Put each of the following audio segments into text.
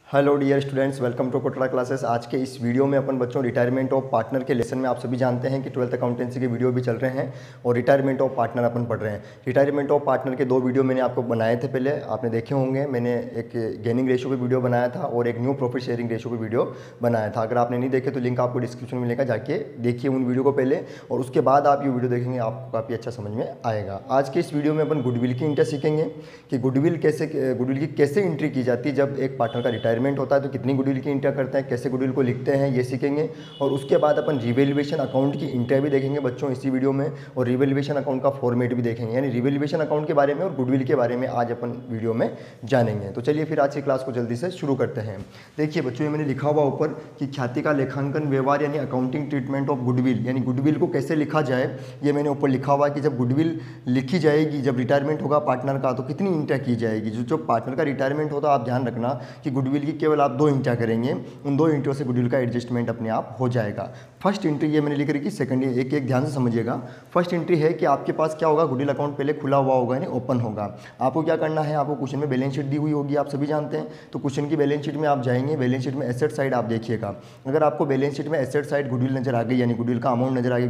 Hello dear students, welcome to Kotda classes. आज के इस वीडियो में अपन बच्चों रिटायरमेंट ऑफ पार्टनर के लेसन में आप सभी जानते हैं कि 12th अकाउंटेंसी के वीडियो भी चल रहे हैं और रिटायरमेंट ऑफ पार्टनर अपन पढ़ रहे हैं। रिटायरमेंट ऑफ पार्टनर के दो वीडियो मैंने आपको बनाए थे, पहले आपने देखे होंगे। मैंने एक गेनिंग रेशो पे वीडियो बनाया था और एक न्यू प्रॉफिट शेयरिंग रेशो पे वीडियो बनाया था। अगर आपने नहीं देखे तो लिंक आपको डिस्क्रिप्शन में मिलेगा, जाके देखिए उन वीडियो को पहले और उसके बाद आप ये वीडियो देखेंगे, आपको काफ़ी अच्छा समझ में आएगा। आज के इस वीडियो में अपन गुडविल की इंटर सीखेंगे कि गुडविल की कैसे एंट्री की जाती है। जब एक पार्टनर का रिटायरमेंट होता है तो कितनी गुडविल की इंटर करते हैं, कैसे गुडविल को लिखते हैं, ये सीखेंगे। और उसके बाद अपन रिवैल्यूएशन अकाउंट की इंटर भी देखेंगे बच्चों इसी वीडियो में, और रिवैल्यूएशन अकाउंट का फॉर्मेट भी देखेंगे। यानी रिवैल्यूएशन अकाउंट के बारे में और गुडविल के बारे में आज अपन वीडियो में जानेंगे। तो चलिए फिर आज की क्लास को जल्दी से शुरू करते हैं। देखिए बच्चों, ये मैंने लिखा हुआ ऊपर कि ख्याति का लेखांकन व्यवहार यानी अकाउंटिंग ट्रीटमेंट ऑफ गुडविल, यानी गुडविल को कैसे लिखा जाए, ये मैंने ऊपर लिखा हुआ है कि जब गुडविल लिखी जाएगी, जब रिटायरमेंट होगा पार्टनर का, तो कितनी इंटर की जाएगी। जो पार्टनर का रिटायरमेंट होता है, आप ध्यान रखना कि गुडविल की केवल आप 2 इंटर करेंगे, उन 2 इंटरों से गुडविल का एडजस्टमेंट अपने आप हो जाएगा। फर्स्ट एंट्री ये मैंने लिख रखी, सेकंड एक एक ध्यान से समझिएगा। फर्स्ट एंट्री है कि आपके पास क्या होगा, गुडविल अकाउंट पहले खुला हुआ होगा यानी ओपन होगा। आपको क्या करना है, आपको क्वेश्चन में बैलेंस शीट दी हुई होगी, आप सभी जानते हैं। तो क्वेश्चन की बैलेंस शीट में आप जाएंगे, बैलेंस शीट में एसेट साइड आप देखिएगा। अगर आपको बैलेंस शीट में एसेट साइड गुडविल नजर आ गई, यानी गुडविल का अमाउंट नजर आ गई,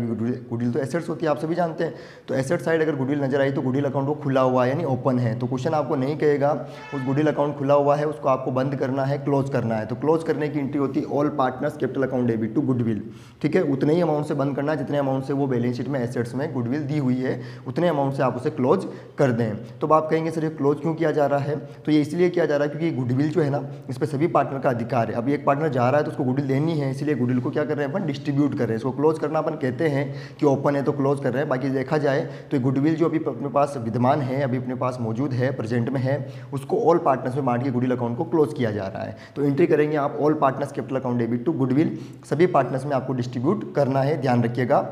गुडविल तो एसेट्स होती है, आप सभी जानते हैं। तो एसेट साइड अगर गुडविल नजर आई तो गुडविल अकाउंट वो खुला हुआ है यानी ओपन है। तो क्वेश्चन आपको नहीं कहेगा उस गुडविल अकाउंट खुला हुआ है उसको आपको बंद करना है, क्लोज करना है। तो क्लोज करने की एंट्री होती है all partners capital account debit to goodwill. ठीक है, उतने ही अमाउंट से बंद करना है जितने अमाउंट से वो बैलेंस शीट में एसेट्स में गुडविल दी हुई है, उतने अमाउंट से आप उसे क्लोज कर दें। तो आप कहेंगे सर ये क्लोज क्यों किया जा रहा है, तो ये इसलिए किया जा रहा है क्योंकि गुडविल जो है ना, इस पर सभी पार्टनर का अधिकार है। अभी एक पार्टनर जा रहा है तो उसको गुडविल देनी है, इसलिए गुडविल को क्या कर रहे हैं अपन, डिस्ट्रीब्यूट कर रहे हैं। इसको क्लोज करना अपन कहते हैं कि ओपन है तो क्लोज कर रहे हैं। बाकी देखा जाए तो गुडविल जो अभी अपने पास विद्यमान है, अभी अपने पास मौजूद है, प्रेजेंट में है, उसको ऑल पार्टनर्स में बांट के गुडविल अकाउंट को क्लोज किया जा रहा है। तो एंट्री करेंगे आप all partners capital account debit to goodwill, सभी पार्टनर्स में आपको डिस्ट्रीब्यूट करना है, ध्यान रखिएगा।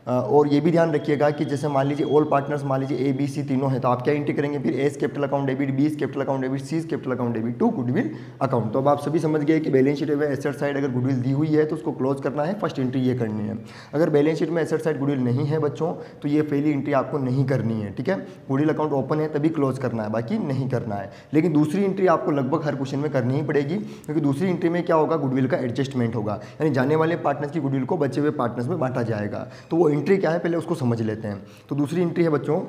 और ये भी ध्यान रखिएगा कि जैसे मान लीजिए ऑल पार्टनर्स मान लीजिए ए बी सी तीनों है, तो आप क्या एंट्री करेंगे फिर, A's capital account debit, B capital account debit, C capital account debit to goodwill account. तो अब आप सभी समझ गए कि बैलेंस शीट में एसेट साइड अगर गुडविल दी हुई है तो उसको क्लोज करना है, फर्स्ट एंट्री ये करनी है। अगर बैलेंस शीट में एसेट साइड गुडविल नहीं है बच्चों, तो ये पहली एंट्री आपको नहीं करनी है। ठीक है, गुडविल अकाउंट ओपन है तभी क्लोज करना है, बाकी नहीं करना है। लेकिन दूसरी एंट्री आपको लगभग हर क्वेश्चन में करनी ही पड़ेगी, क्योंकि दूसरी एंट्री में क्या होगा, गुडविल का एडजस्टमेंट होगा, यानी जाने वाले पार्टनर्स की गुडविल को बचे हुए पार्टनर्स में बांटा जाएगा। तो वो एंट्री क्या है पहले उसको समझ लेते हैं। तो दूसरी एंट्री है बच्चों,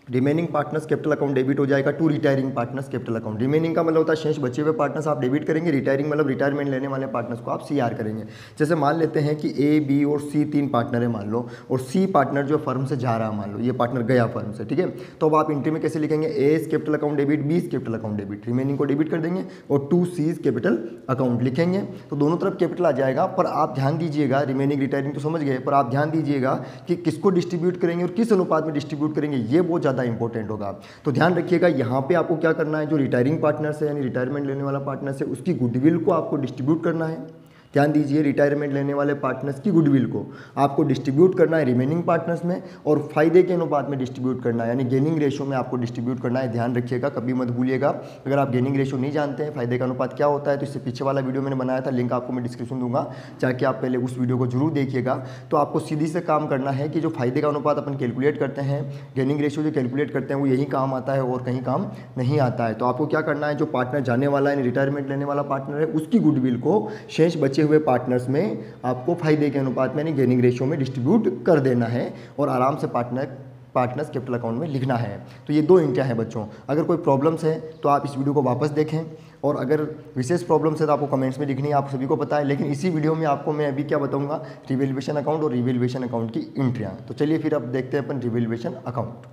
remaining partners capital account debit हो जाएगा to retiring partners capital account. Remaining का मतलब होता है शेष बचे हुए पार्टनर्स आप डेबिट करेंगे, रिटायरिंग मतलब रिटायरमेंट लेने वाले पार्टनर्स को आप सीआर करेंगे। जैसे मान लेते हैं कि ए बी और सी 3 पार्टनर है मान लो, और सी पार्टनर जो फर्म से जा रहा है मान लो, ये पार्टनर गया फर्म से। ठीक है, तो अब आप एंट्री में कैसे लिखेंगे, A capital account debit, B capital account debit, remaining को डेबिट कर देंगे और 2 सी कैपिटल अकाउंट लिखेंगे। तो दोनों तरफ कैपिटल आ जाएगा। पर आप ध्यान दीजिएगा, रिमेनिंग रिटायरिंग तो समझ गए, पर आप ध्यान दीजिएगा कि किसको डिस्ट्रीब्यूट करेंगे और किस अनुपात में डिस्ट्रीब्यूट करेंगे, ये बहुत ज़्यादा इंपॉर्टेंट होगा। तो ध्यान रखिएगा, यहाँ पे आपको क्या करना है, जो रिटायरिंग पार्टनर से यानी रिटायरमेंट लेने वाला पार्टनर से उसकी गुडविल को आपको डिस्ट्रीब्यूट करना है। ध्यान दीजिए, रिटायरमेंट लेने वाले पार्टनर्स की गुडविल को आपको डिस्ट्रीब्यूट करना है रिमेनिंग पार्टनर्स में, और फायदे के अनुपात में डिस्ट्रीब्यूट करना है, यानी गेनिंग रेशो में आपको डिस्ट्रीब्यूट करना है। ध्यान रखिएगा, कभी मत भूलिएगा। अगर आप गेनिंग रेशो नहीं जानते हैं, फायदे का अनुपात क्या होता है, तो इससे पीछे वाला वीडियो मैंने बनाया था, लिंक आपको मैं डिस्क्रिप्शन दूंगा, जाके आप पहले उस वीडियो को जरूर देखिएगा। तो आपको सीधी से काम करना है कि जो फायदे का अनुपात अपन कैलकुलेट करते हैं, गेनिंग रेशो जो कैलकुलेट करते हैं, वो यही काम आता है और कहीं काम नहीं आता है। तो आपको क्या करना है, जो पार्टनर जाने वाला है, रिटायरमेंट लेने वाला पार्टनर है, उसकी गुडविल को शेष बचे हुए पार्टनर्स में आपको फायदे के अनुपात में यानी गेनिंग रेशियो में डिस्ट्रीब्यूट कर देना है और आराम से पार्टनर्स कैपिटल अकाउंट में लिखना है। तो ये 2 इंट्रियां हैं बच्चों। अगर कोई प्रॉब्लम्स है तो आप इस वीडियो को वापस देखें, और अगर विशेष प्रॉब्लम्स है तो आपको कमेंट्स में लिखनी है, आप सभी को पता है। लेकिन इसी वीडियो में आपको मैं अभी क्या बताऊंगा, रिवैल्यूएशन अकाउंट और रिवैल्यूएशन अकाउंट की इंट्रियां। तो चलिए फिर अब देखते हैं अपन रिवैल्यूएशन अकाउंट।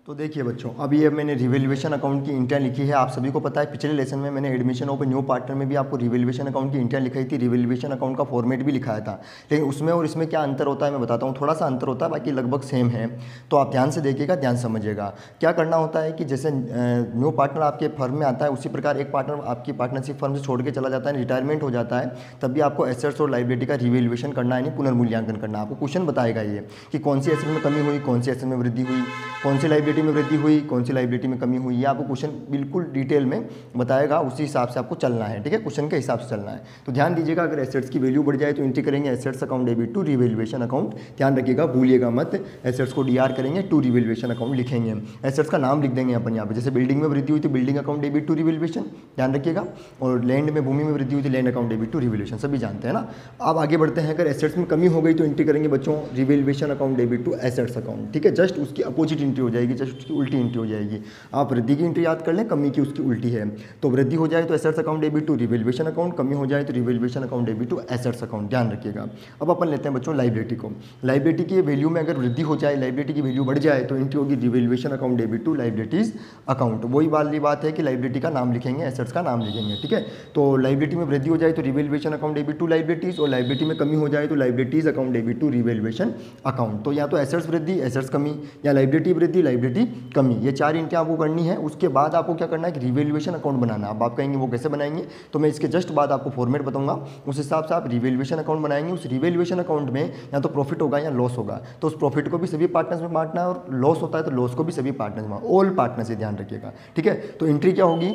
तो देखिए बच्चों, अभी ये मैंने रिवैल्यूएशन अकाउंट की इंट्रियां लिखी है। आप सभी को पता है पिछले लेसन में मैंने एडमिशन ऑफ न्यू पार्टनर में भी आपको रिवैल्यूएशन अकाउंट की इंट्रियां लिखाई थी, रिवैल्यूएशन अकाउंट का फॉर्मेट भी लिखाया था। लेकिन उसमें और इसमें क्या अंतर होता है मैं बताता हूँ, थोड़ा सा अंतर होता है, बाकी लगभग सेम है। तो आप ध्यान से देखिएगा, ध्यान समझिएगा। क्या करना होता है कि जैसे न्यू पार्टनर आपके फर्म में आता है, उसी प्रकार एक पार्टनर आपकी पार्टनरशिप फर्म से छोड़ के चला जाता है, रिटायरमेंट हो जाता है, तब भी आपको एसेट्स और लायबिलिटी का रिवैल्यूएशन करना है, यानी पुनर्मूल्यांकन करना। आपको क्वेश्चन बताएगा ये कि कौन सी एसेट में कमी हुई, कौन सी एसेट में वृद्धि हुई, कौन सी लायबिलिटी लाइबिलिटी में वृद्धि हुई, कौन सी लाइबिलिटी में कमी हुई, ये आपको क्वेश्चन बिल्कुल डिटेल में बताएगा, उसी हिसाब से आपको चलना है, ठीक है, क्वेश्चन के हिसाब से चलना है। तो ध्यान दीजिएगा, अगर एसेट्स की वैल्यू बढ़ जाए तो एंट्री करेंगे assets account debit to revaluation account, ध्यान रखिएगा, भूलिएगा मत, एसेट्स को डीआर करेंगे, टू रिवैल्यूएशन अकाउंट लिखेंगे, एसेट्स का नाम लिख देंगे अपन यहाँ पे, जैसे बिल्डिंग में वृद्धि हुई तो building account debit to revaluation, ध्यान रखिएगा, और लैंड में, भूमि में वृद्धि हुई तो land account debit to revaluation, सभी जानते हैं ना। अब आगे बढ़ते हैं, अगर एसेट्स में कमी हो गई तो एंट्री करेंगे बच्चों revaluation account debit to assets account, ठीक है, जस्ट उसकी अपोजिट एंट्री हो जाएगी, जस्ट उसकी उल्टी एंट्री हो जाएगी। आप वृद्धि की एंट्री याद कर लें, कमी की उसकी उल्टी है, तो वृद्धि हो जाए तो assets account debit to revaluation account, कमी हो जाए तो revaluation account debit to assets account, ध्यान रखिएगा। अब अपन लेते हैं बच्चों लाइबिलिटी को, लाइबिलिटी की वैल्यू में अगर वृद्धि हो जाए, लाइबिलिटी की वैल्यू बढ़ जाए तो एंट्री होगी revaluation account debit to liabilities account, वही वाली बात है कि लाइबिलिटी का नाम लिखेंगे, एसेट्स का नाम लिखेंगे, ठीक है। तो लाइबिलिटी में वृद्धि हो जाए तो revaluation account debit to liabilities, और लाइबिलिटी में कमी हो जाए तो liabilities account debit to revaluation account. तो या तो एसेट्स वृद्धि, एसेट्स कमी, या लाइबिलिटी वृद्धि, लाइबिलिटी कमी, ये चार एंट्री आपको करनी है। उसके बाद आपको क्या करना है कि रिवैल्यूएशन अकाउंट बनाना। अब आप कहेंगे वो कैसे बनाएंगे, तो मैं इसके जस्ट बाद आपको फॉर्मेट बताऊंगा, उस हिसाब से आप रिवैल्यूएशन अकाउंट बनाएंगे। उस रिवैल्यूएशन अकाउंट में या तो प्रॉफिट होगा या लॉस होगा, तो उस प्रॉफिट को भी सभी पार्टनर्स में बांटना है, और लॉस होता है तो लॉस को भी सभी पार्टनर्स में, ऑल पार्टनर से, ध्यान रखिएगा, ठीक है। तो एंट्री क्या होगी,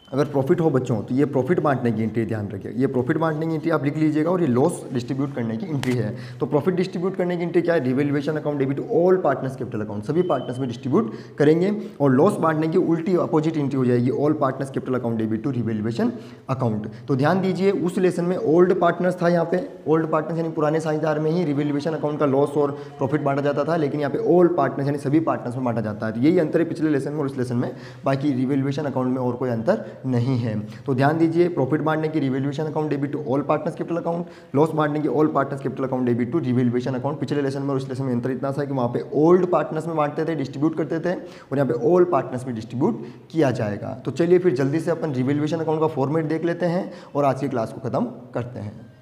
अगर प्रॉफिट हो बच्चों तो ये प्रॉफिट बांटने की एंट्री, ध्यान रखिए, ये प्रॉफिट बांटने की एंट्री आप लिख लीजिएगा, और ये लॉस डिस्ट्रीब्यूट करने की एंट्री है। तो प्रॉफिट डिस्ट्रीब्यूट करने की एंट्री क्या है, revaluation account debit to all partners capital account, सभी पार्टनर्स में डिस्ट्रीब्यूट करेंगे, और लॉस बांटने की उल्टी अपोजिट एंट्री हो जाएगी, all partners capital account debit to revaluation account. तो ध्यान दीजिए, उस लेसन में ओल्ड पार्टनर्स था, यहाँ पे ओल्ड पार्टनर्स यानी पुराने साझेदार में ही रिवैल्यूएशन अकाउंट का लॉस और प्रॉफिट बांटा जाता था, लेकिन यहाँ पे ऑल पार्टनर्स यानी सभी पार्टनर्स में बांटा जाता है। तो यही अंतर है पिछले लेसन में और इस लेसन में, बाकी रिवैल्यूएशन अकाउंट में और कोई अंतर नहीं है। तो ध्यान दीजिए, प्रॉफिट बांटने की revaluation account debit to all partners capital account, loss बांटने की all partners capital account debit to revaluation account. पिछले लेसन में और इस लेसन में अंतर इतना सा कि वहाँ पे ओल्ड पार्टनर्स में बांटते थे, डिस्ट्रीब्यूट करते थे, और यहाँ पे ऑल पार्टनर्स में डिस्ट्रीब्यूट किया जाएगा। तो चलिए फिर जल्दी से अपन रिवैल्यूएशन अकाउंट का फॉर्मेट देख लेते हैं और आज की क्लास को खत्म करते हैं।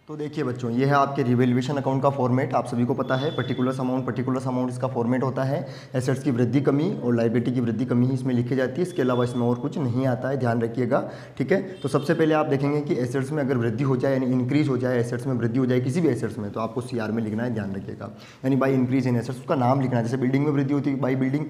तो देखिए बच्चों, ये है आपके रिवैल्यूएशन अकाउंट का फॉर्मेट, आप सभी को पता है, पर्टिकुलर अमाउंट इसका फॉर्मेट होता है। एसेट्स की वृद्धि कमी और लायबिलिटी की वृद्धि कमी ही इसमें लिखी जाती है, इसके अलावा इसमें और कुछ नहीं आता है, ध्यान रखिएगा, ठीक है। तो सबसे पहले आप देखेंगे कि एसेट्स में अगर वृद्धि हो जाए यानी इंक्रीज हो जाए, एसेट्स में वृद्धि हो जाए किसी भी एसेट्स में, तो आपको सीआर में लिखना है, ध्यान रखिएगा, यानी बाई इंक्रीज इन एसेट्स, उसका नाम लिखना है। जैसे बिल्डिंग में वृद्धि होती है बाई बिल्डिंग,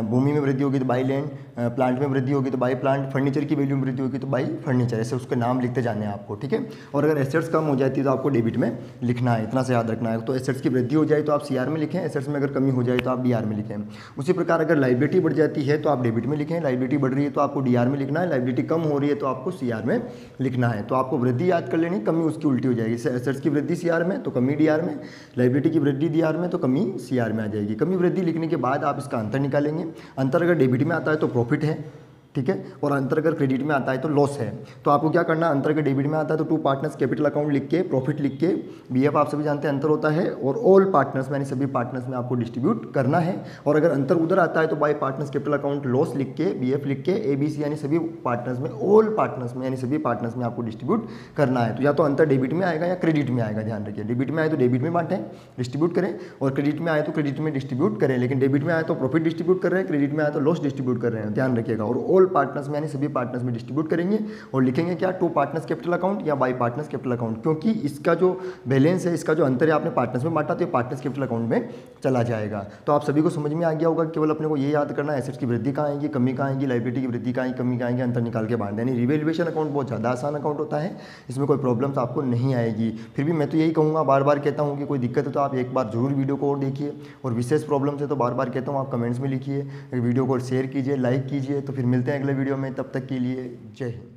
भूमि में वृद्धि होगी तो बाई लैंड, प्लांट में वृद्धि होगी तो बाई प्लांट, फर्नीचर की वैल्यू में वृद्धि होगी तो बाई फर्नीचर, ऐसे उसके नाम लिखते जाने हैं आपको, ठीक है। और अगर एसेट्स कम हो जाती है तो आपको डेबिट में लिखना है, इतना से याद रखना है। तो एसेट्स की वृद्धि हो जाए तो आप सीआर में लिखें, एसेट्स में अगर कमी हो जाए तो आप डीआर में लिखें। उसी प्रकार अगर लायबिलिटी बढ़ जाती है तो आप डेबिट में लिखें, लायबिलिटी बढ़ रही है तो आपको डीआर में लिखना है, लायबिलिटी कम हो रही है तो आपको सीआर में लिखना है। तो आपको वृद्धि याद कर लेनी, कमी उसकी उल्टी हो जाएगी। एसेट्स की वृद्धि सीआर में तो कमी डीआर में, लायबिलिटी की वृद्धि डीआर में तो कमी सीआर में आ जाएगी। कमी वृद्धि लिखने के बाद आप इसका अंतर निकालेंगे, अंतर अगर डेबिट में आता है तो प्रॉफिट है, ठीक है, और अंतर अगर क्रेडिट में आता है तो लॉस है। तो आपको क्या करना है, अंतर अगर डेबिट में आता है तो टू पार्टनर्स कैपिटल अकाउंट लिख के, प्रॉफिट लिख के, बीएफ आप सभी जानते हैं अंतर होता है, और ऑल पार्टनर्स में यानी सभी पार्टनर्स में आपको डिस्ट्रीब्यूट करना है। और अगर अंतर उधर आता है तो by partners capital account loss लिख के, बीएफ लिख के, एबीसी यानी सभी पार्टनर्स में, ऑल पार्टनर्स में यानी सभी पार्टनर्स में आपको डिस्ट्रीब्यूट करना है। तो या तो अंतर डेबिट में आएगा या क्रेडिट में आएगा, ध्यान रखिए। डेबिट में आए तो डेबिट में बांटें, डिस्ट्रीब्यूट करें, और क्रेडिट में आए तो क्रेडिट में डिस्ट्रीब्यूट करें। लेकिन डेबिट में आए तो प्रॉफिट डिस्ट्रीब्यूट कर रहे हैं, क्रेडिट में आए तो लॉस डिस्ट्रीब्यूट कर रहे हैं, ध्यान रखिएगा। और ऑल पार्टनर्स में यानी सभी पार्टनर्स में डिस्ट्रीब्यूट करेंगे, और लिखेंगे क्या, टू पार्टनर्स कैपिटल अकाउंट या बाई पार्टनर्स कैपिटल अकाउंट, क्योंकि इसका जो बैलेंस है, इसका जो अंतर है आपने पार्टनर्स में बांटा तो ये पार्टनर्स कैपिटल अकाउंट में चला जाएगा। तो आप सभी को समझ में आ गया होगा, केवल अपने को ये याद करना है एसेट्स की वृद्धि कहाँ आएगी, कमी कहाँ आएगी, लायबिलिटी की वृद्धि कहाँ आएगी, कमी कहाँ आएगी, अंतर निकाल के बांट दें। यानी रिवैल्यूएशन अकाउंट बहुत ज़्यादा आसान अकाउंट होता है, इसमें कोई प्रॉब्लम्स आपको नहीं आएगी। फिर भी मैं तो यही कहूँगा, बार बार कहता हूँ कि कोई दिक्कत है तो आप एक बार जरूर वीडियो को और देखिए, और विशेष प्रॉब्लम्स है तो बार बार कहता हूँ आप कमेंट्स में लिखिए, वीडियो को शेयर कीजिए, लाइक कीजिए। तो फिर मिलते हैं अगले वीडियो में, तब तक के लिए जय हिंद।